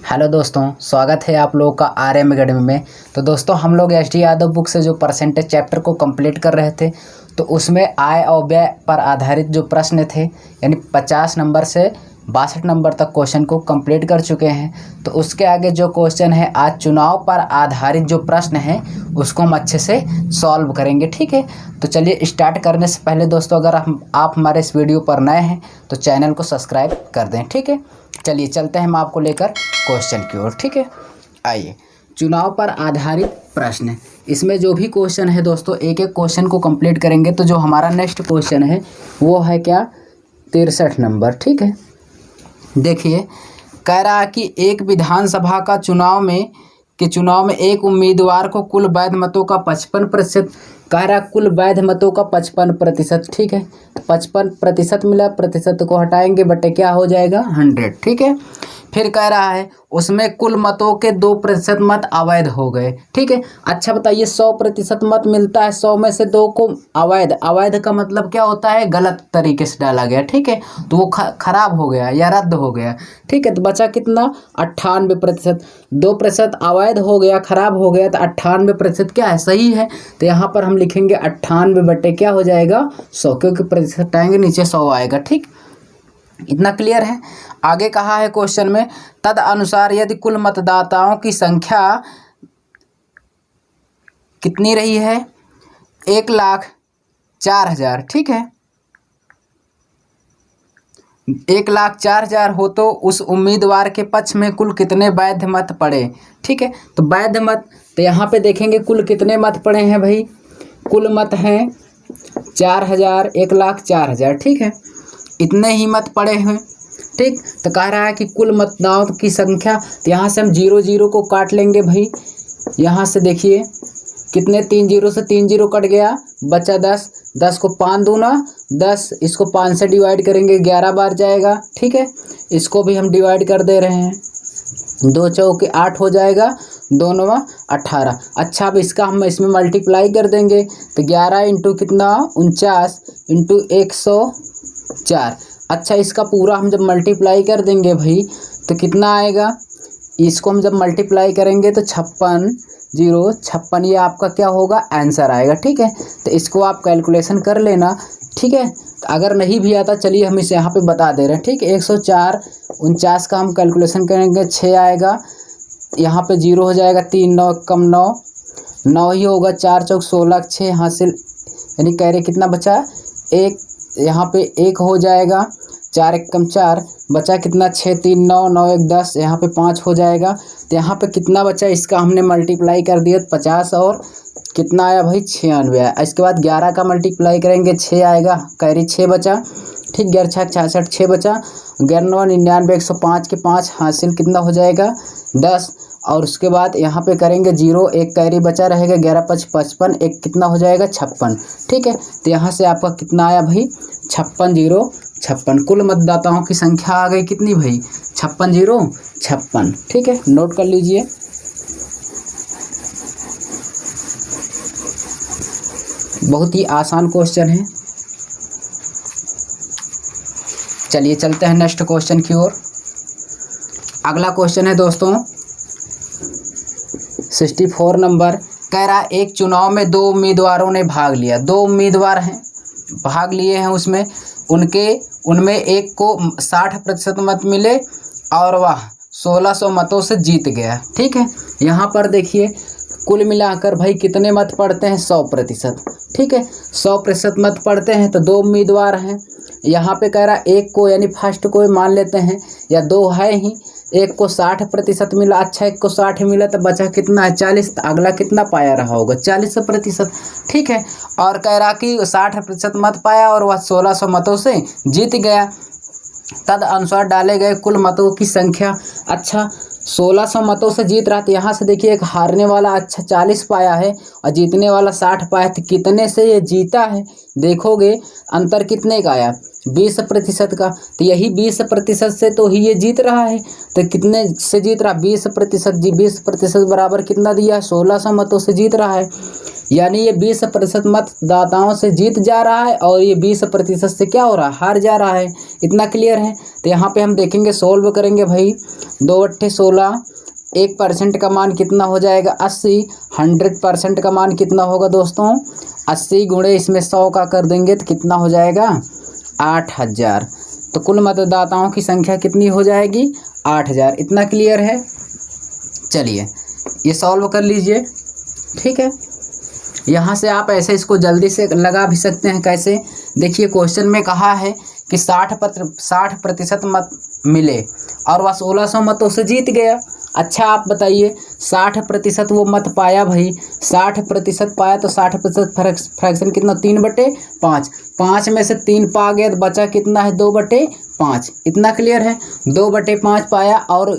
Hello दोस्तों, स्वागत है आप लोगों का आरएम अकेडमी में। तो दोस्तों हम लोग एस.डी. यादव बुक से जो परसेंटेज चैप्टर को कंप्लीट कर रहे थे, तो उसमें आय और व्यय पर आधारित जो प्रश्न थे, यानी 50 नंबर से 62 नंबर तक क्वेश्चन को कंप्लीट कर चुके हैं। तो उसके आगे जो क्वेश्चन है, आज चुनाव पर आधारित जो प्रश्न है उसको हम अच्छे से सॉल्व करेंगे। ठीक है, तो चलिए स्टार्ट करने से पहले दोस्तों, अगर आप हमारे इस वीडियो पर नए हैं तो चैनल को सब्सक्राइब कर दें। ठीक है, चलिए चलते हैं हम आपको लेकर क्वेश्चन की ओर। ठीक है, आइए चुनाव पर आधारित प्रश्न, इसमें जो भी क्वेश्चन है दोस्तों, एक एक क्वेश्चन को कंप्लीट करेंगे। तो जो हमारा नेक्स्ट क्वेश्चन है वो है क्या, 63 नंबर। ठीक है, देखिए कह रहा है कि एक विधानसभा का चुनाव में एक उम्मीदवार को कुल वैध मतों का 55%, कह रहा कुल वैध मतों का 55%। ठीक है, 55% मिला, प्रतिशत को हटाएंगे बटे क्या हो जाएगा 100। ठीक है, फिर कह रहा है उसमें कुल मतों के 2% मत अवैध हो गए। ठीक है, अच्छा बताइए 100% मत मिलता है, 100 में से 2 को अवैध, अवैध का मतलब क्या होता है, गलत तरीके से डाला गया। ठीक है, तो वो खराब हो गया या रद्द हो गया। ठीक है, तो बचा कितना 98%, 2% अवैध हो गया, खराब हो गया, तो 98% क्या है, सही है। तो यहाँ पर हम लिखेंगे 98 बटे क्या हो जाएगा 100, क्योंकि प्रतिशत हटाएंगे नीचे 100 आएगा। ठीक, इतना क्लियर है। आगे कहा है क्वेश्चन में, तद अनुसार यदि कुल मतदाताओं की संख्या कितनी रही है, 1,04,000। ठीक है, 1,04,000 हो तो उस उम्मीदवार के पक्ष में कुल कितने वैध मत पड़े। ठीक है, तो वैध मत, तो यहाँ पे देखेंगे कुल कितने मत पड़े हैं भाई, कुल मत हैं 4,000, 1,04,000। ठीक है, इतने ही मत पड़े हैं। ठीक, तो कह रहा है कि कुल मतदाताओं की संख्या, तो यहाँ से हम 0 को काट लेंगे भाई। यहाँ से देखिए कितने, 3 0 से 3 0 कट गया, बचा 10, 10 को 5 दूना 10, इसको 5 से डिवाइड करेंगे 11 बार जाएगा। ठीक है, इसको भी हम डिवाइड कर दे रहे हैं, 2 चौके 8 हो जाएगा, 2 9 18। अच्छा, अब इसका हम इसमें मल्टीप्लाई कर देंगे, तो 11 इंटू कितना 49 इंटू 104। अच्छा, इसका पूरा हम जब मल्टीप्लाई कर देंगे भाई तो कितना आएगा, इसको हम जब मल्टीप्लाई करेंगे तो 56, ये आपका क्या होगा, आंसर आएगा। ठीक है, तो इसको आप कैलकुलेशन कर लेना। ठीक है, तो अगर नहीं भी आता चलिए हम इसे यहाँ पे बता दे रहे हैं। ठीक है, 104 49 का हम कैलकुलेशन करेंगे, 6 आएगा, यहाँ पे 0 हो जाएगा, 3 9 कम 9 9 ही होगा, 4 चौक 16, 6 हासिल, यानी कह रहे कितना बचा 1, यहाँ पे 1 हो जाएगा, 4 1 कम 4, बचा कितना 6 3 9 9 1 10, यहाँ पे 5 हो जाएगा। तो यहाँ पे कितना बचा, इसका हमने मल्टीप्लाई कर दिया 50 और कितना आया भाई 96 आया। इसके बाद 11 का मल्टीप्लाई करेंगे 6 आएगा, कैरी 6 बचा। ठीक, 11 6 66, 6 बचा, 11 9 99, 105 के 5 हासिल कितना हो जाएगा 10। और उसके बाद यहाँ पे करेंगे 0, 1 कैरी बचा रहेगा, 11 5 55, 1 कितना हो जाएगा 56। ठीक है, तो यहाँ से आपका कितना आया भाई 56 0 56। कुल मतदाताओं की संख्या आ गई कितनी भाई 56 0 56। ठीक है, नोट कर लीजिए। बहुत ही आसान क्वेश्चन है। चलिए चलते हैं नेक्स्ट क्वेश्चन की ओर। अगला क्वेश्चन है दोस्तों 64 नंबर, कह रहा एक चुनाव में 2 उम्मीदवारों ने भाग लिया, 2 उम्मीदवार हैं भाग लिए हैं, उसमें उनमें एक को 60% मत मिले और वह 1600 मतों से जीत गया। ठीक है, यहाँ पर देखिए कुल मिलाकर भाई कितने मत पड़ते हैं 100%। ठीक है, 100% मत पड़ते हैं, तो 2 उम्मीदवार हैं। यहाँ पे कह रहा एक को, यानी फर्स्ट को मान लेते हैं, या 2 है ही, एक को 60% मिला। अच्छा, एक को 60 मिला तो बचा कितना है 40, तो अगला कितना पाया रहा होगा 40%। ठीक है, और कह रहा कि 60% मत पाया और वह 1600 मतों से जीत गया। तद अनुसार डाले गए कुल मतों की संख्या। अच्छा, 1600 मतों से जीत रहा, तो यहाँ से देखिए एक हारने वाला अच्छा 40 पाया है और जीतने वाला 60 पाया, तो कितने से ये जीता है, देखोगे अंतर कितने का आया 20% का। तो यही 20% से तो ही ये जीत रहा है, तो कितने से जीत रहा 20% जी, 20% बराबर कितना दिया 1600 मतों से जीत रहा है। यानी ये 20% मतदाताओं से जीत जा रहा है और ये 20% से क्या हो रहा है, हार जा रहा है। इतना क्लियर है। तो यहाँ पे हम देखेंगे, सोल्व करेंगे भाई, 2 अट्ठे 16, 1% का मान कितना हो जाएगा 80, 100% का मान कितना होगा दोस्तों 80 गुणे इसमें 100 का कर देंगे तो कितना हो जाएगा 8000। तो कुल मतदाताओं की संख्या कितनी हो जाएगी 8000। इतना क्लियर है। चलिए ये सॉल्व कर लीजिए। ठीक है, यहाँ से आप ऐसे इसको जल्दी से लगा भी सकते हैं। कैसे, देखिए क्वेश्चन में कहा है कि 60% मत मिले और वह 1600 मतों से जीत गया। अच्छा आप बताइए 60% वो मत पाया भाई, 60% पाया तो 60% फ्रैक्शन कितना 3/5, 5 में से 3 पा गया तो बचा कितना है 2/5। इतना क्लियर है। 2/5 पाया और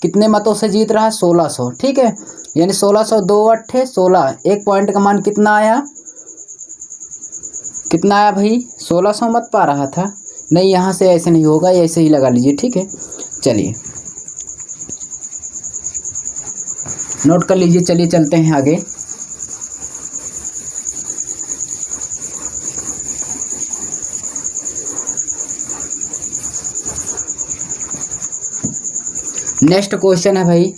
कितने मतों से जीत रहा है 1600। ठीक है, यानी 1600, 2 अट्ठे 16, 1 पॉइंट का मान कितना आया, कितना आया भाई 1600 मत पा रहा था। नहीं, यहाँ से ऐसे नहीं होगा, ऐसे ही लगा लीजिए। ठीक है, चलिए नोट कर लीजिए। चलिए चलते हैं आगे। नेक्स्ट क्वेश्चन है भाई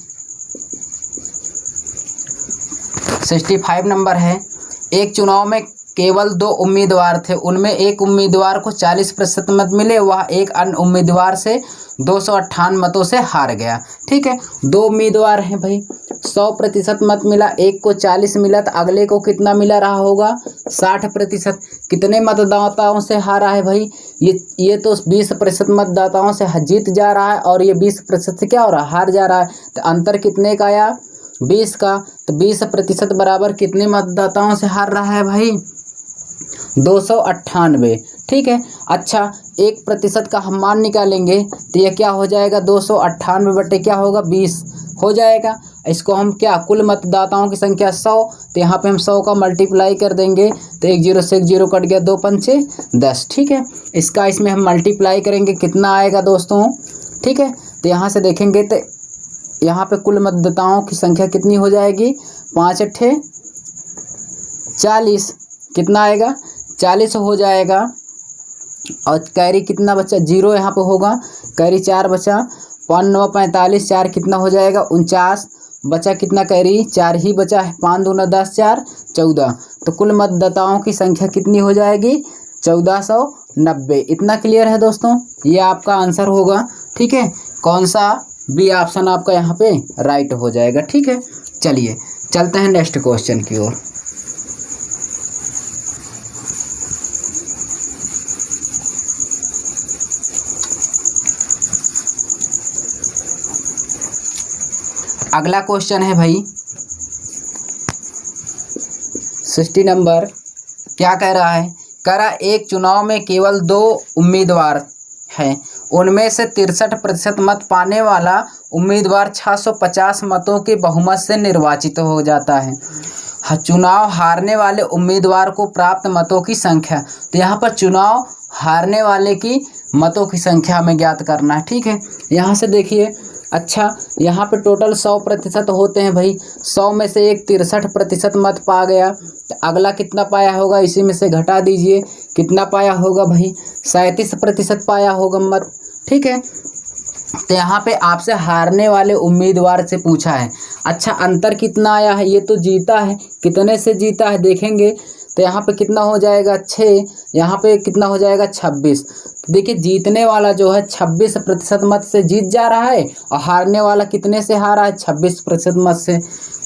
65 नंबर है। एक चुनाव में केवल 2 उम्मीदवार थे, उनमें एक उम्मीदवार को 40% मत मिले, वह एक अन्य उम्मीदवार से 258 मतों से हार गया। ठीक है, 2 उम्मीदवार हैं भाई, 100% मत मिला, एक को 40 मिला तो अगले को कितना मिला रहा होगा 60%। कितने मतदाताओं से हारा है भाई, ये तो 20% मतदाताओं से जीत जा रहा है और ये 20% से क्या हो रहा है हार जा रहा है। तो अंतर कितने का आया 20 का। तो 20% बराबर कितने मतदाताओं से हार रहा है भाई 298। ठीक है, अच्छा 1% का हम मान निकालेंगे तो ये क्या हो जाएगा 298 बटे क्या होगा 20 हो जाएगा। इसको हम क्या कुल मतदाताओं की संख्या 100, तो यहाँ पे हम 100 का मल्टीप्लाई कर देंगे तो 1 0 से 1 0 कट गया, 2 पंचे 10। ठीक है, इसका इसमें हम मल्टीप्लाई करेंगे कितना आएगा दोस्तों। ठीक है, तो यहाँ से देखेंगे तो यहाँ पे कुल मतदाताओं की संख्या कितनी हो जाएगी 5 अट्ठे 40, कितना आएगा 40 हो जाएगा। और कैरी कितना बचा 0 यहाँ पे होगा, कैरी 4 बचा, 5 9 45, 4 कितना हो जाएगा 49 बचा, कितना कैरी 4 ही बचा है, 5 दूना 10 4 14। तो कुल मतदाताओं की संख्या कितनी हो जाएगी 1490। इतना क्लियर है दोस्तों, ये आपका आंसर होगा। ठीक है, कौन सा बी ऑप्शन आपका यहाँ पे राइट हो जाएगा। ठीक है, चलिए चलते हैं नेक्स्ट क्वेश्चन की ओर। अगला क्वेश्चन है भाई 60 नंबर। क्या कह रहा है, कह रहा एक चुनाव में केवल 2 उम्मीदवार हैं, उनमें से 63% मत पाने वाला उम्मीदवार 650 मतों के बहुमत से निर्वाचित हो जाता है। चुनाव हारने वाले उम्मीदवार को प्राप्त मतों की संख्या, तो यहाँ पर चुनाव हारने वाले की मतों की संख्या हमें ज्ञात करना है। ठीक है, यहाँ से देखिए, अच्छा यहाँ पे टोटल 100% होते हैं भाई, 100 में से एक 63% मत पा गया तो अगला कितना पाया होगा, इसी में से घटा दीजिए, कितना पाया होगा भाई 37% पाया होगा मत। ठीक है, तो यहाँ पे आपसे हारने वाले उम्मीदवार से पूछा है। अच्छा अंतर कितना आया है, ये तो जीता है, कितने से जीता है देखेंगे तो यहाँ पे कितना हो जाएगा 6, यहाँ पे कितना हो जाएगा 26। देखिए जीतने वाला जो है 26% मत से जीत जा रहा है और हारने वाला कितने से हारा है 26% मत से,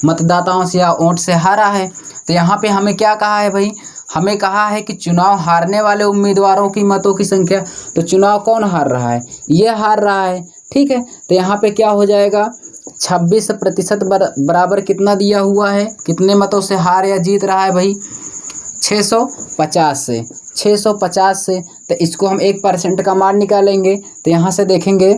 मतदाताओं से या वोट से हारा है। तो यहाँ पे हमें क्या कहा है भाई, हमें कहा है कि चुनाव हारने वाले उम्मीदवारों की मतों की संख्या, तो चुनाव कौन हार रहा है, ये हार रहा है। ठीक है, तो यहाँ पे क्या हो जाएगा 26% बराबर कितना दिया हुआ है, कितने मतों से हार या जीत रहा है भाई 650 से, 650 से। तो इसको हम 1% का मान निकालेंगे तो यहाँ से देखेंगे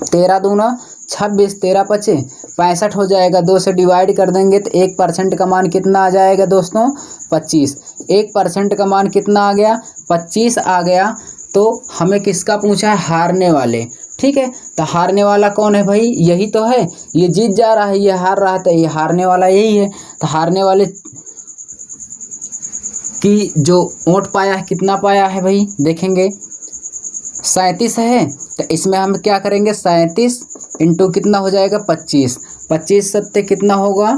13 दूना 26, 13 पचे 65 हो जाएगा, 2 से डिवाइड कर देंगे तो 1% का मान कितना आ जाएगा दोस्तों 25। 1% का मान कितना आ गया 25 आ गया। तो हमें किसका पूछा है, हारने वाले। ठीक है, तो हारने वाला कौन है भाई, यही तो है, ये जीत जा रहा है, ये हार रहा है, तो ये हारने वाला यही है। तो हारने वाले की जो वोट पाया है कितना पाया है भाई, देखेंगे 37 है, तो इसमें हम क्या करेंगे 37 इंटू कितना हो जाएगा 25, 25 सत्ते कितना होगा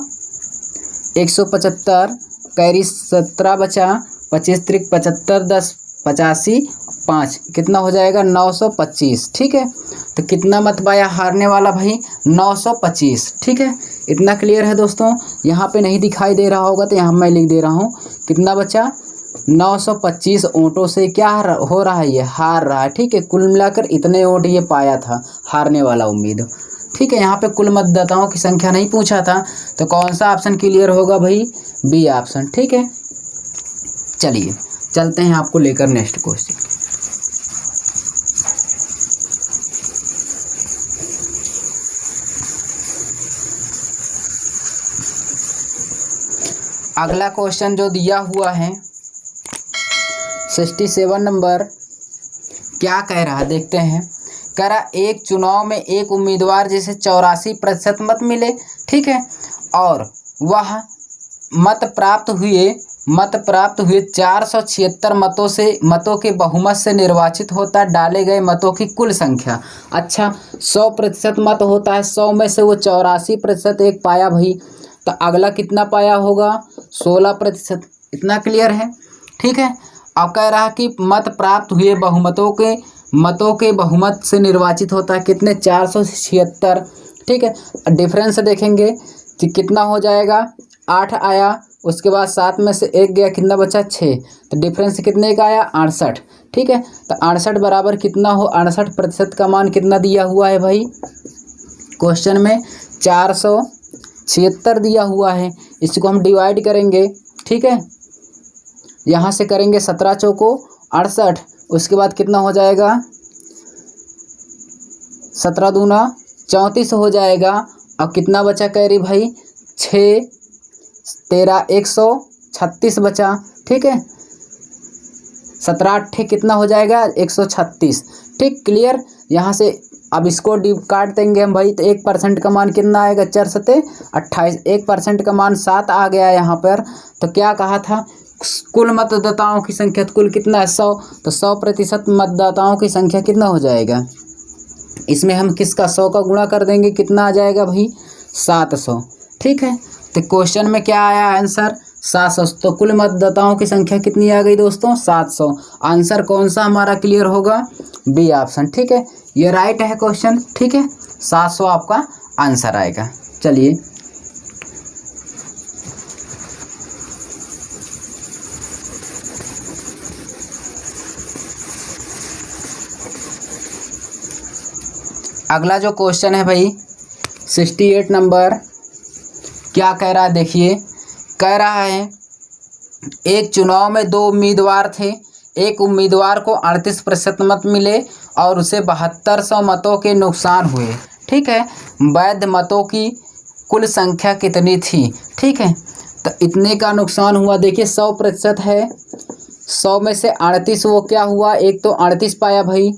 175, कैरी 17 बचा, 25 त्रिक 75, 10 85, 5 कितना हो जाएगा 925। ठीक है, तो कितना मत पाया हारने वाला भाई 925। ठीक है, इतना क्लियर है दोस्तों। यहाँ पे नहीं दिखाई दे रहा होगा तो यहाँ मैं लिख दे रहा हूँ, कितना बचा 925 ओंटों से क्या हो रहा है, ये हार रहा है। ठीक है, कुल मिलाकर इतने ओंट ये पाया था हारने वाला उम्मीद। ठीक है, यहाँ पे कुल मतदाताओं की संख्या नहीं पूछा था, तो कौन सा ऑप्शन क्लियर होगा भाई, बी ऑप्शन। ठीक है, चलिए चलते हैं आपको लेकर नेक्स्ट क्वेश्चन। अगला क्वेश्चन जो दिया हुआ है 67 नंबर, क्या कह रहा है देखते हैं। कह रहा एक चुनाव में एक उम्मीदवार जिसे 84% मत मिले, ठीक है, और वह मत प्राप्त हुए 476 मतों के बहुमत से निर्वाचित होता, डाले गए मतों की कुल संख्या। अच्छा, 100% मत होता है, 100 में से वो 84% एक पाया भाई, तो अगला कितना पाया होगा 16%। इतना क्लियर है। ठीक है, अब कह रहा कि मत प्राप्त हुए मतों के बहुमत से निर्वाचित होता है कितने 476। ठीक है, डिफरेंस देखेंगे कि कितना हो जाएगा 8 आया, उसके बाद 7 में से 1 गया, कितना बचा 6, तो डिफरेंस कितने का आया 68। ठीक है, तो 68 बराबर कितना हो 68% का मान कितना दिया हुआ है भाई क्वेश्चन में 476 दिया हुआ है। इसको हम डिवाइड करेंगे। ठीक है, यहाँ से करेंगे 17 चौको 68, उसके बाद कितना हो जाएगा 17 दूना 34 हो जाएगा। अब कितना बचा कह रही भाई 6 13 136 बचा। ठीक है, 17 8 कितना हो जाएगा 136। ठीक, क्लियर। यहाँ से अब इसको काट देंगे हम भाई, तो 1% का मान कितना आएगा 4 सते 28, 1% का मान 7 आ गया यहाँ पर। तो क्या कहा था कुल मतदाताओं की संख्या, कुल कितना है 100, तो 100% मतदाताओं की संख्या कितना हो जाएगा, इसमें हम किसका 100 का गुणा कर देंगे, कितना आ जाएगा भाई 700। ठीक है, तो क्वेश्चन में क्या आया आंसर 700, तो कुल मतदाताओं की संख्या कितनी आ गई दोस्तों 700। आंसर कौन सा हमारा क्लियर होगा, बी ऑप्शन। ठीक है, ये राइट है क्वेश्चन। ठीक है, 700 आपका आंसर आएगा। चलिए अगला जो क्वेश्चन है भाई 68 नंबर, क्या कह रहा है देखिए। कह रहा है एक चुनाव में 2 उम्मीदवार थे, एक उम्मीदवार को 38% मत मिले और उसे 7200 मतों के नुकसान हुए। ठीक है, वैध मतों की कुल संख्या कितनी थी। ठीक है, तो इतने का नुकसान हुआ। देखिए 100% है, 100 में से 38 वो क्या हुआ, एक तो 38 पाया भाई,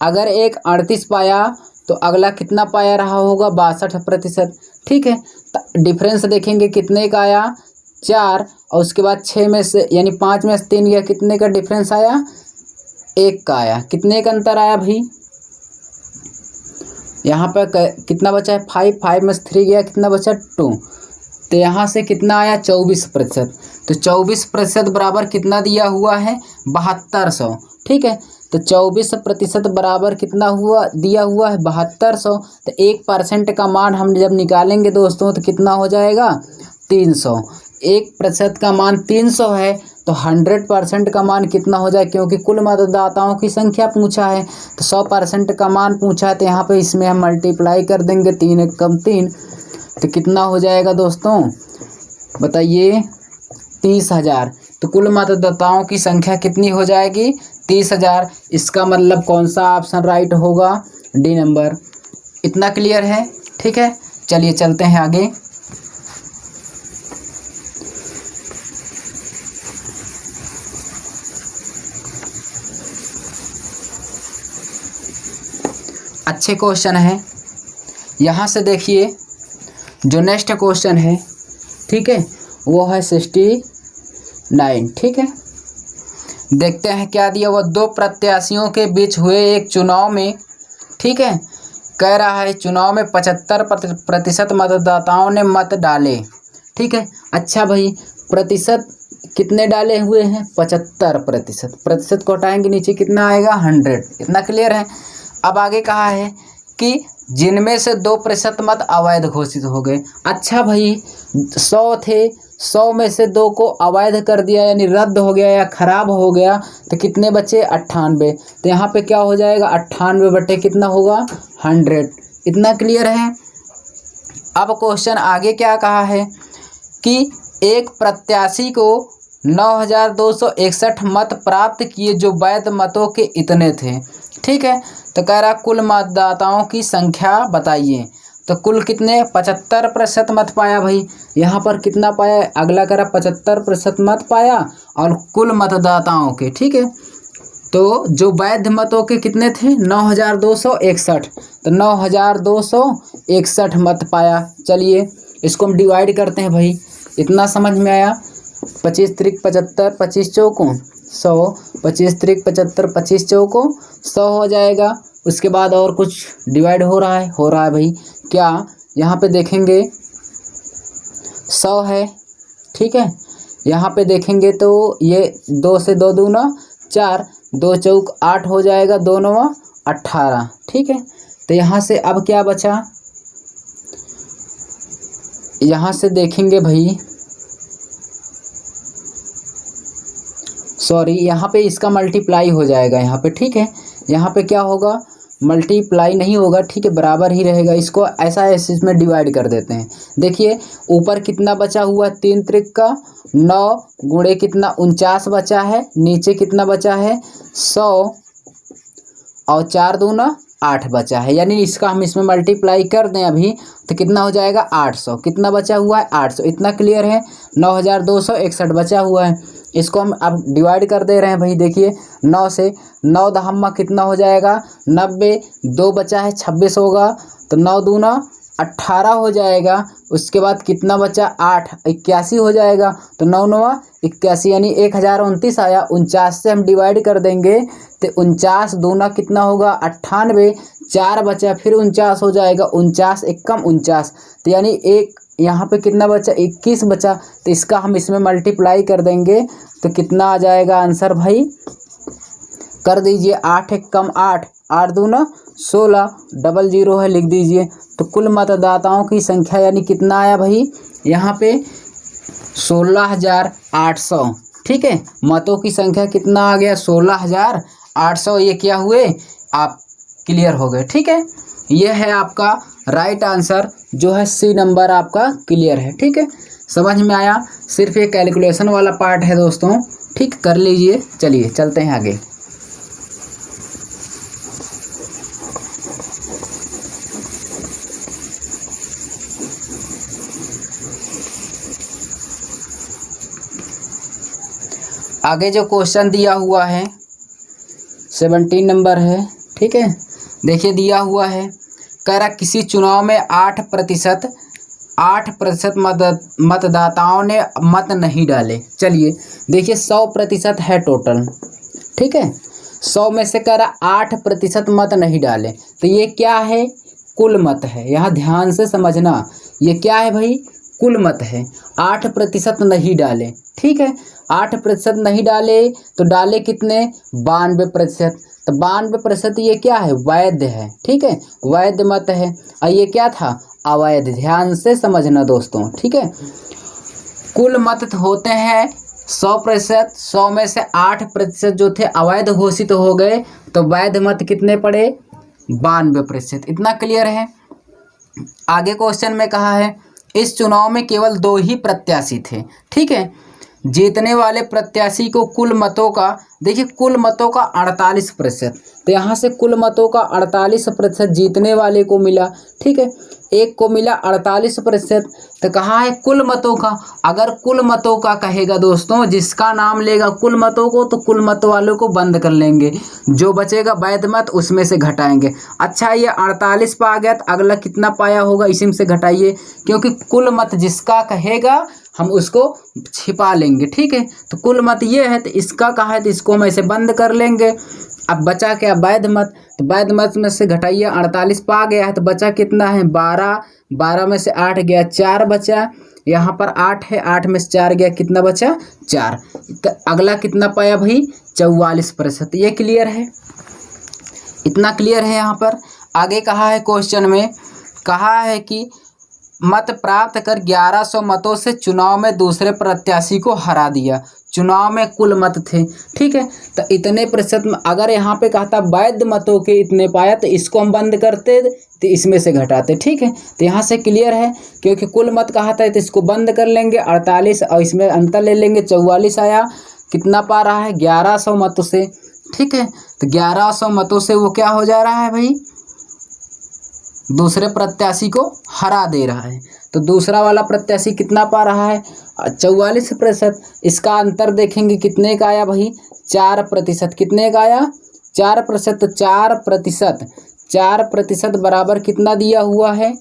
अगर एक 38 पाया तो अगला कितना पाया रहा होगा 62%। ठीक है, तो डिफरेंस देखेंगे कितने का आया 4, और उसके बाद 6 में से यानी 5 में से 3 गया, कितने का डिफरेंस आया 1 का आया। कितने का अंतर आया भाई, यहाँ पर कितना बचा है 5 में से 3 गया, कितना बचा 2, तो यहाँ से कितना आया 24%। तो 24% बराबर कितना दिया हुआ है 7200। ठीक है, तो 24% बराबर कितना हुआ दिया हुआ है 7200। तो 1% का मान हम जब निकालेंगे दोस्तों तो कितना हो जाएगा 300। 1% का मान 300 है, तो 100% का मान कितना हो जाए, क्योंकि कुल मतदाताओं की संख्या पूछा है, तो 100% का मान पूछा है, तो यहाँ पे इसमें हम मल्टीप्लाई कर देंगे 3 1 कम 3, तो कितना हो जाएगा दोस्तों बताइए 30,000। तो कुल मतदाताओं की संख्या कितनी हो जाएगी 30,000। इसका मतलब कौन सा ऑप्शन राइट होगा, डी नंबर। इतना क्लियर है। ठीक है, चलिए चलते हैं आगे। अच्छे क्वेश्चन है, यहाँ से देखिए जो नेक्स्ट क्वेश्चन है, ठीक है, वो है 69। ठीक है, देखते हैं क्या दिया हुआ। दो प्रत्याशियों के बीच हुए एक चुनाव में, ठीक है, कह रहा है चुनाव में 75% मतदाताओं ने मत डाले, ठीक है। अच्छा भाई, प्रतिशत कितने डाले हुए हैं? 75%। प्रतिशत को हटाएंगे नीचे कितना आएगा? 100। इतना क्लियर है। अब आगे कहा है कि जिनमें से 2% मत अवैध घोषित हो गए। अच्छा भाई, 100 थे, 100 में से 2 को अवैध कर दिया यानी रद्द हो गया या खराब हो गया, तो कितने बचे? 98। तो यहाँ पे क्या हो जाएगा? 98 बटे कितना होगा? 100। इतना क्लियर है। अब क्वेश्चन आगे क्या कहा है कि एक प्रत्याशी को 9261 मत प्राप्त किए जो वैध मतों के इतने थे, ठीक है। तो कह रहा कुल मतदाताओं की संख्या बताइए। तो कुल कितने? 75% मत पाया भाई। यहाँ पर कितना पाया? अगला कह रहा 75% मत पाया और कुल मतदाताओं के, ठीक है। तो जो वैध मतों के कितने थे? 9261। तो 9261 मत पाया। चलिए इसको हम डिवाइड करते हैं भाई। इतना समझ में आया? 25 त्रिक 75, 25 चौकों 100, 25 त्रिक 75, 25 चौकों 100 हो जाएगा। उसके बाद और कुछ डिवाइड हो रहा है भाई। क्या? यहाँ पे देखेंगे 100 है, ठीक है। यहाँ पे देखेंगे तो ये 2 से 2 दूना 4, 2 चौक 8 हो जाएगा, 2 नवा 18, ठीक है। तो यहाँ से अब क्या बचा? यहाँ से देखेंगे भाई, सॉरी, यहाँ पे इसका मल्टीप्लाई हो जाएगा यहाँ पे, ठीक है। यहाँ पे क्या होगा? मल्टीप्लाई नहीं होगा, ठीक है, बराबर ही रहेगा। इसको ऐसा इसमें डिवाइड कर देते हैं। देखिए ऊपर कितना बचा हुआ? 3 त्रिक का 9 गुणे कितना? 49 बचा है। नीचे कितना बचा है? 100 और 4 दूना 8 बचा है। यानी इसका हम इसमें मल्टीप्लाई कर दें अभी तो कितना हो जाएगा? 800। कितना बचा हुआ है? 800। इतना क्लियर है। 9261 बचा हुआ है। इसको हम अब डिवाइड कर दे रहे हैं भाई। देखिए 9 से 9 दहम्मा कितना हो जाएगा? 90। 2 बचा है 26 होगा, तो 9 दूना 18 हो जाएगा। उसके बाद कितना बचा? 8, 81 हो जाएगा। तो 9 नवा 81 यानी 1029 आया। 49 से हम डिवाइड कर देंगे तो 49 दूना कितना होगा? 98। 4 बचा, फिर 49 हो जाएगा। 49 एकम 49, तो यानी एक यहाँ पे कितना बचा? 21 बचा। तो इसका हम इसमें मल्टीप्लाई कर देंगे तो कितना आ जाएगा आंसर भाई? कर दीजिए। 8 एकम 8, 8 दूना 16, 00 है, लिख दीजिए। तो कुल मतदाताओं की संख्या यानी कितना आया भाई? यहाँ पे 16,800, ठीक है। मतों की संख्या कितना आ गया? 16,800। ये क्या हुए? आप क्लियर हो गए, ठीक है। ये है आपका राइट आंसर, जो है सी नंबर आपका क्लियर है, ठीक है। समझ में आया? सिर्फ ये कैलकुलेशन वाला पार्ट है दोस्तों, ठीक, कर लीजिए। चलिए चलते हैं आगे। आगे जो क्वेश्चन दिया हुआ है 17 नंबर है, ठीक है। देखिए दिया हुआ है, कह रहा किसी चुनाव में 8% मतदाताओं ने मत नहीं डाले। चलिए देखिए 100% है टोटल, ठीक है। 100 में से कह रहा 8% मत नहीं डाले, तो ये क्या है? कुल मत है। यहाँ ध्यान से समझना, ये क्या है भाई? कुल मत है। 8% नहीं डाले, ठीक है। 8% नहीं डाले तो डाले कितने? 92%। तो 92% ये क्या है? वैध है, ठीक है, वैध मत है। और ये क्या था? अवैध। ध्यान से समझना दोस्तों, ठीक है। कुल मत होते हैं 100%, 100 में से 8% जो थे अवैध घोषित हो गए, तो वैध मत कितने पड़े? 92%। इतना क्लियर है। आगे क्वेश्चन में कहा है इस चुनाव में केवल 2 ही प्रत्याशी थे, ठीक है। जीतने वाले प्रत्याशी को कुल मतों का, देखिए कुल मतों का 48%, तो यहाँ से कुल मतों का 48% जीतने वाले को मिला, ठीक है। एक को मिला 48%, तो कहाँ है कुल मतों का? अगर कुल मतों का कहेगा दोस्तों, जिसका नाम लेगा कुल मतों को, तो कुल मत वालों को बंद कर लेंगे, जो बचेगा वैध मत उसमें से घटाएंगे। अच्छा ये 48 पा गया, तो अगला कितना पाया होगा? इसी में से घटाइए, क्योंकि कुल मत जिसका कहेगा हम उसको छिपा लेंगे, ठीक है। तो कुल मत ये है, तो इसका कहा है तो इसको हम ऐसे बंद कर लेंगे। अब बचा क्या, वैध मत। तो वैध मत में से घटाइए, 48 पा गया है तो बचा कितना है 12, 12 में से 8 गया 4 बचा, यहाँ पर 8 है, 8 में से 4 गया कितना बचा 4। तो अगला कितना पाया भाई 44%। ये क्लियर है, इतना क्लियर है। यहाँ पर आगे कहा है क्वेश्चन में, कहा है कि मत प्राप्त कर 1100 मतों से चुनाव में दूसरे प्रत्याशी को हरा दिया। चुनाव में कुल मत थे, ठीक है। तो इतने प्रतिशत में, अगर यहाँ पे कहा था वैध मतों के इतने पाया तो इसको हम बंद करते तो इसमें से घटाते, ठीक है। तो यहाँ से क्लियर है, क्योंकि कुल मत कहा था तो इसको बंद कर लेंगे 48 और इसमें अंतर ले लेंगे 44 आया। कितना पा रहा है 1100 मतों से, ठीक है। तो 1100 मतों से वो क्या हो जा रहा है भाई, दूसरे प्रत्याशी को हरा दे रहा है। तो दूसरा वाला प्रत्याशी कितना पा रहा है 44%। इसका अंतर देखेंगे कितने का आया भाई 4%। कितने का आया 4%। तो 4% बराबर कितना दिया हुआ है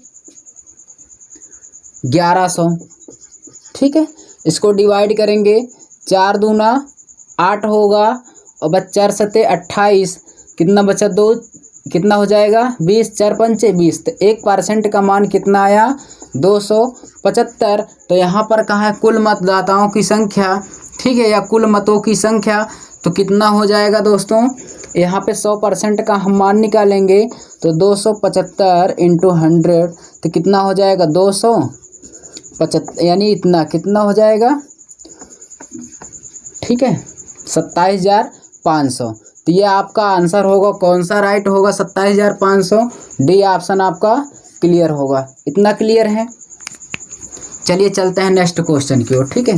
1100, ठीक है। इसको डिवाइड करेंगे, 4 दूना 8 होगा और 4 सते 28, कितना बचा 2, कितना हो जाएगा 20, 4 पंचे 20। तो 1% का मान कितना आया 275। तो यहाँ पर कहा है कुल मतदाताओं की संख्या, ठीक है, या कुल मतों की संख्या। तो कितना हो जाएगा दोस्तों, यहाँ पे 100% का हम मान निकालेंगे तो 275 इंटू 100 तो कितना हो जाएगा 275, यानी इतना कितना हो जाएगा, ठीक है 27,500। तो ये आपका आंसर होगा, कौन सा राइट होगा 27,500, डी ऑप्शन आपका क्लियर होगा। इतना क्लियर है। चलिए चलते हैं नेक्स्ट क्वेश्चन की ओर, ठीक है।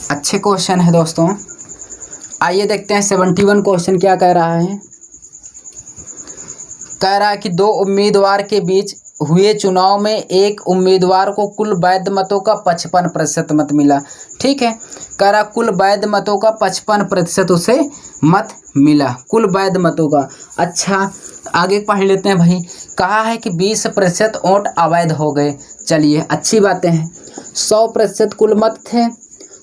अच्छे क्वेश्चन है दोस्तों, आइए देखते हैं 71 क्वेश्चन क्या कह रहा है। कह रहा है कि 2 उम्मीदवार के बीच हुए चुनाव में एक उम्मीदवार को कुल वैध मतों का 55% मत मिला, ठीक है। कह रहा कुल वैध मतों का 55% उसे मत मिला, कुल वैध मतों का। अच्छा आगे पढ़ लेते हैं भाई। कहा है कि 20% वोट अवैध हो गए। चलिए अच्छी बातें हैं। 100% कुल मत थे,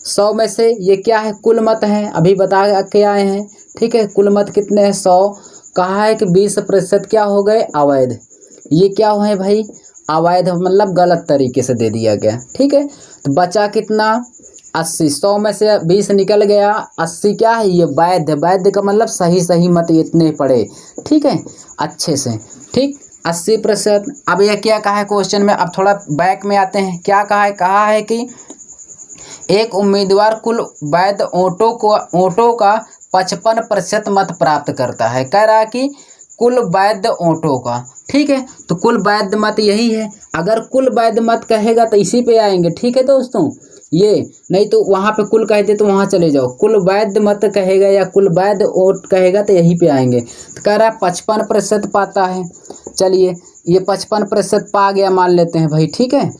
100 में से ये क्या है कुल मत है, अभी बता के आए हैं, ठीक है। कुल मत कितने हैं 100। कहा है कि 20% क्या हो गए अवैध। ये क्या हुए भाई अवैध, मतलब गलत तरीके से दे दिया गया, ठीक है। तो बचा कितना 80। 100 में से 20 निकल गया, 80 क्या है ये वैध। वैध का मतलब सही मत इतने पड़े, ठीक है अच्छे से, ठीक 80%। अब यह क्या कहा है क्वेश्चन में, अब थोड़ा बैक में आते हैं। क्या कहा है कि एक उम्मीदवार कुल वैध वोटों का 55% मत प्राप्त करता है। कह रहा है कि कुल वैध वोटों का, ठीक है। तो कुल वैध मत यही है, अगर कुल वैध मत कहेगा तो इसी पे आएंगे, ठीक है दोस्तों। ये नहीं तो वहाँ पे कुल कहते तो वहाँ चले जाओ, कुल वैध मत कहेगा या कुल वैध वोट कहेगा तो यहीं पे आएंगे। तो कह रहा है 55% पाता है। चलिए ये 55% पा गया मान लेते हैं भाई, ठीक है।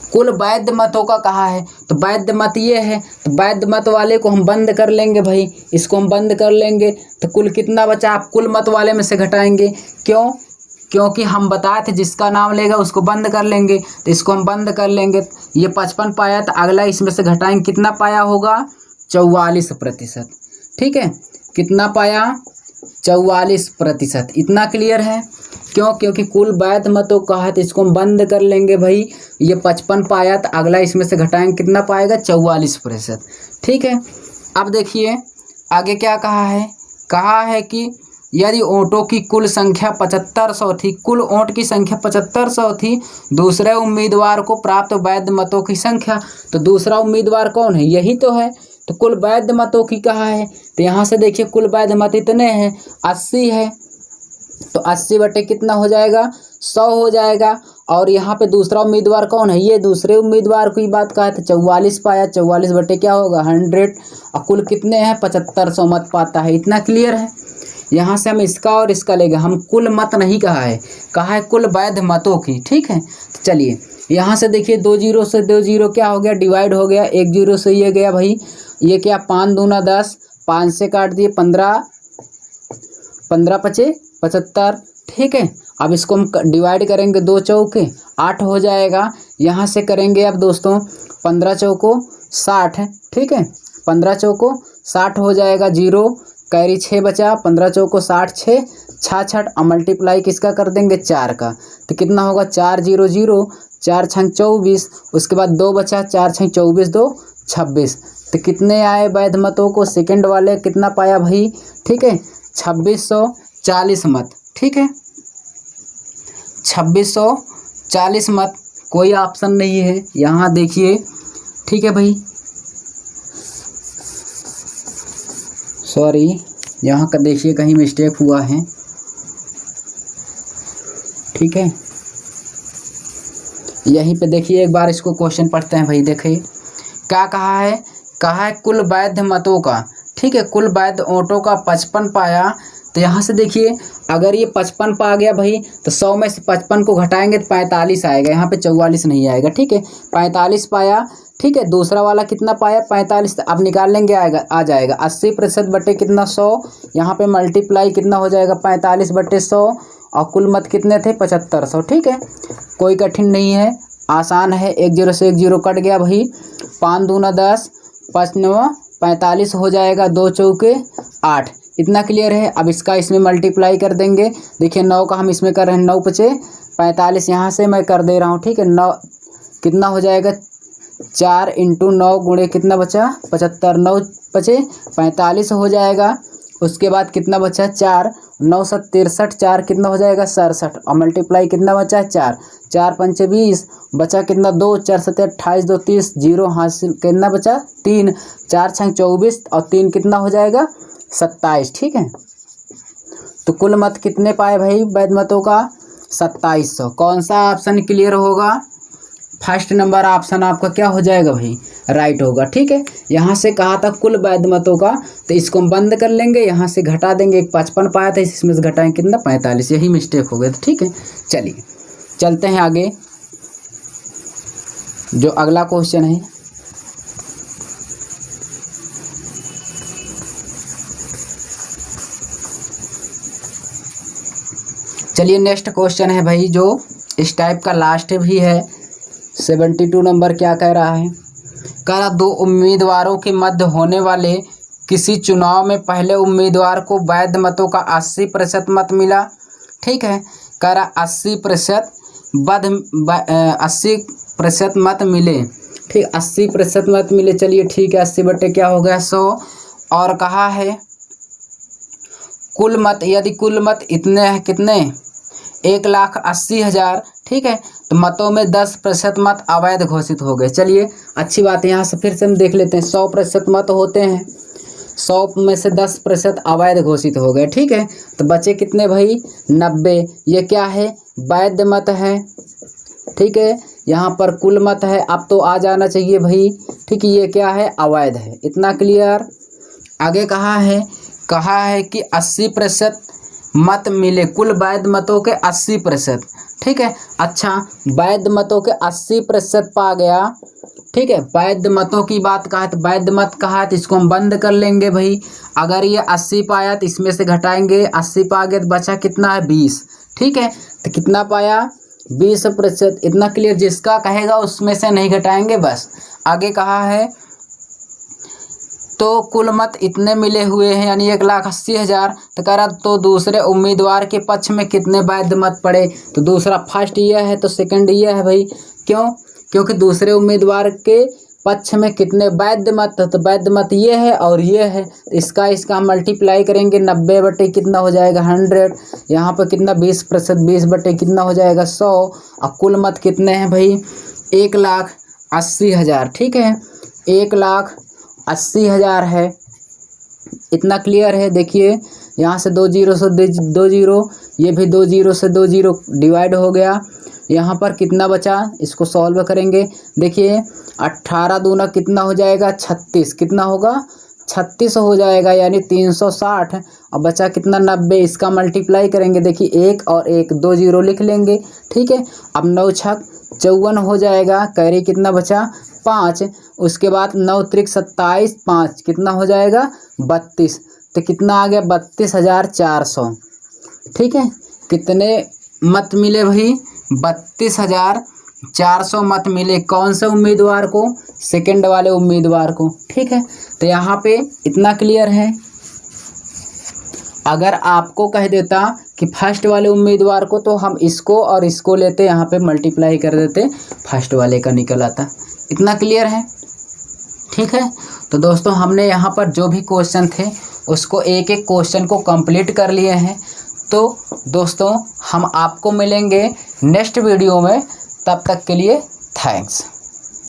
कुल वैध मतों का कहा है, तो वैध मत ये है, तो वैध मत वाले को हम बंद कर लेंगे भाई, इसको हम बंद कर लेंगे। तो कुल कितना बचा, आप कुल मत वाले में से घटाएंगे, क्यों, क्योंकि हम बताए थे जिसका नाम लेगा उसको बंद कर लेंगे। तो इसको हम बंद कर लेंगे, ये 55 पाया, तो अगला इसमें से घटाएंगे, कितना पाया होगा 44%, ठीक है। कितना पाया 44%। इतना क्लियर है, क्यों, क्योंकि कुल वैध मतों का है तो इसको हम बंद कर लेंगे भाई। ये 55 पाया तो अगला इसमें से घटाएंगे, कितना पाएगा 44%, ठीक है। अब देखिए आगे क्या कहा है कि यदि वोटों की कुल संख्या 7500 थी, कुल वोट की संख्या 7500 थी, दूसरे उम्मीदवार को प्राप्त वैध मतों की संख्या, तो दूसरा उम्मीदवार कौन है, यही तो है। तो कुल वैध मतों की कहा है, तो यहाँ से देखिए कुल वैध मत इतने हैं 80 है, तो 80 बटे कितना हो जाएगा 100 हो जाएगा। और यहाँ पे दूसरा उम्मीदवार कौन है, ये दूसरे उम्मीदवार की बात कहा तो 44 पाया, 44 बटे क्या होगा 100, और कुल कितने हैं 7500 मत पाता है। इतना क्लियर है। यहाँ से हम इसका और इसका लेंगे, हम कुल मत नहीं कहा है, कहा है कुल वैध मतों की, ठीक है। तो चलिए यहाँ से देखिए 2 जीरो से 2 जीरो क्या हो गया, डिवाइड हो गया। 1 जीरो से ये गया भाई, ये क्या 5 दूना 10, 5 से काट दिए 15, 15 पचे 75, ठीक है। अब इसको हम डिवाइड करेंगे 2 चौके 8 हो जाएगा। यहाँ से करेंगे अब दोस्तों 15 चौको 60, ठीक है। 15 चौको 60 हो जाएगा, जीरो कैरी 6 बचा, 15 चौको 60, 6 66 और मल्टीप्लाई किसका कर देंगे 4 का, तो कितना होगा 4 0 0, 4 छंग 24, उसके बाद 2 बचा, 4 छंग 24, 2 26, तो कितने आए वैध मतों को, सेकंड वाले कितना पाया भाई, ठीक है 2640 मत, ठीक है 2640 मत। कोई ऑप्शन नहीं है यहाँ देखिए, ठीक है भाई, सॉरी यहाँ का देखिए कहीं मिस्टेक हुआ है, ठीक है। यहीं पे देखिए एक बार इसको क्वेश्चन पढ़ते हैं भाई, देखिए क्या कहा है, कहा है कुल वैध मतों का, ठीक है, कुल वैध वोटों का 55 पाया। तो यहाँ से देखिए अगर ये 55 पा गया भाई, तो 100 में से 55 को घटाएंगे तो 45 आएगा, यहाँ पे 44 नहीं आएगा, ठीक है 45 पाया, ठीक है। दूसरा वाला कितना पाया 45, अब निकाल लेंगे आ जाएगा 80% बटे कितना 100, यहाँ पे मल्टीप्लाई कितना हो जाएगा 45 बटे 100, और कुल मत कितने थे 7500, ठीक है। कोई कठिन नहीं है, आसान है। 1 जीरो से 1 जीरो कट गया भाई, 5 दूना 10, 5 9 45 हो जाएगा, 2 चौके 8, इतना क्लियर है। अब इसका इसमें मल्टीप्लाई कर देंगे, देखिए 9 का हम इसमें कर रहे हैं, 9 पचे 45, यहाँ से मैं कर दे रहा हूँ, ठीक है। 9 कितना हो जाएगा 4 इंटू 9 गुणे कितना बचा 75, 9 पचे 45 हो जाएगा। उसके बाद कितना बचा 4, 9 7 63, 4 कितना हो जाएगा 67, और मल्टीप्लाई कितना बचा 4, 4 पंचे 20, बचा कितना 2, 4 7 28, 2 30, जीरो हासिल कितना बचा 3, 4 छंग 24 और 3 कितना हो जाएगा 27, ठीक है। तो कुल मत कितने पाए भाई वैध मतों का 2700। कौन सा ऑप्शन क्लियर होगा, फर्स्ट नंबर ऑप्शन आपका क्या हो जाएगा भाई, राइट होगा, ठीक है। यहाँ से कहा था कुल वैध मतों का, तो इसको हम बंद कर लेंगे, यहाँ से घटा देंगे, एक 55 पाया था इसमें से घटाएंगे कितना 45, यही मिस्टेक हो गया था, ठीक है। चलिए चलते हैं आगे, जो अगला क्वेश्चन है, चलिए नेक्स्ट क्वेश्चन है भाई, जो इस टाइप का लास्ट भी है। 72 नंबर क्या कह रहा है, कह रहा 2 उम्मीदवारों के मध्य होने वाले किसी चुनाव में पहले उम्मीदवार को वैध मतों का 80% मत मिला, ठीक है। कह रहा 80% 80% मत मिले, ठीक 80% मत मिले। चलिए ठीक है, 80 बटे क्या हो गया 100, और कहा है कुल मत, यदि कुल मत इतने हैं कितने 1,80,000, ठीक है, तो मतों में 10% मत अवैध घोषित हो गए। चलिए अच्छी बात है, यहाँ से फिर से हम देख लेते हैं, 100% मत होते हैं, 100 में से 10% अवैध घोषित हो गए, ठीक है। तो बचे कितने भाई 90, ये क्या है वैध मत है, ठीक है। यहाँ पर कुल मत है, अब तो आ जाना चाहिए भाई, ठीक है, ये क्या है अवैध है, इतना क्लियर। आगे कहा है कि 80% मत मिले, कुल वैध मतों के 80%, ठीक है। अच्छा वैध मतों के 80% पा गया, ठीक है। वैध मतों की बात कहा है, तो वैध मत कहा है, तो इसको हम बंद कर लेंगे भाई। अगर ये 80 पाया तो इसमें से घटाएंगे, 80 पा गए तो बचा कितना है 20, ठीक है। तो कितना पाया 20%, इतना क्लियर। जिसका कहेगा उसमें से नहीं घटाएंगे बस। आगे कहा है तो कुल मत इतने मिले हुए हैं, यानी 1,80,000। तो कह रहा तो दूसरे उम्मीदवार के पक्ष में कितने वैध मत पड़े, तो दूसरा फर्स्ट ये है तो सेकंड ये है भाई, क्यों, क्योंकि दूसरे उम्मीदवार के पक्ष में कितने वैध मत, तो वैध मत ये है और ये है, तो इसका हम मल्टीप्लाई करेंगे, 90 बटे कितना हो जाएगा 100, यहाँ पर कितना 20%, 20 बटे कितना हो जाएगा 100, और कुल मत कितने हैं भाई 1,80,000, ठीक है 1,80,000 है, इतना क्लियर है। देखिए यहाँ से 2 जीरो से 2 जीरो, ये भी 2 जीरो से 2 जीरो डिवाइड हो गया, यहाँ पर कितना बचा, इसको सॉल्व करेंगे। देखिए 18 दूना कितना हो जाएगा 36, कितना होगा 36 हो जाएगा, यानी 360, और बचा कितना 90, इसका मल्टीप्लाई करेंगे। देखिए 1 और 1 2 जीरो लिख लेंगे, ठीक है। अब 9 छक 54 हो जाएगा, कैरी कितना बचा 5, उसके बाद 9 त्रिक 27, 5 कितना हो जाएगा 32, तो कितना आ गया 32,400। ठीक है, कितने मत मिले भाई 32,400 मत मिले, कौन से उम्मीदवार को, सेकंड वाले उम्मीदवार को। ठीक है, तो यहाँ पे इतना क्लियर है। अगर आपको कह देता कि फर्स्ट वाले उम्मीदवार को, तो हम इसको और इसको लेते, यहाँ पे मल्टीप्लाई कर देते, फर्स्ट वाले का निकल आता। इतना क्लियर है। ठीक है, तो दोस्तों हमने यहाँ पर जो भी क्वेश्चन थे उसको एक एक क्वेश्चन को कंप्लीट कर लिए हैं। तो दोस्तों हम आपको मिलेंगे नेक्स्ट वीडियो में, तब तक के लिए थैंक्स।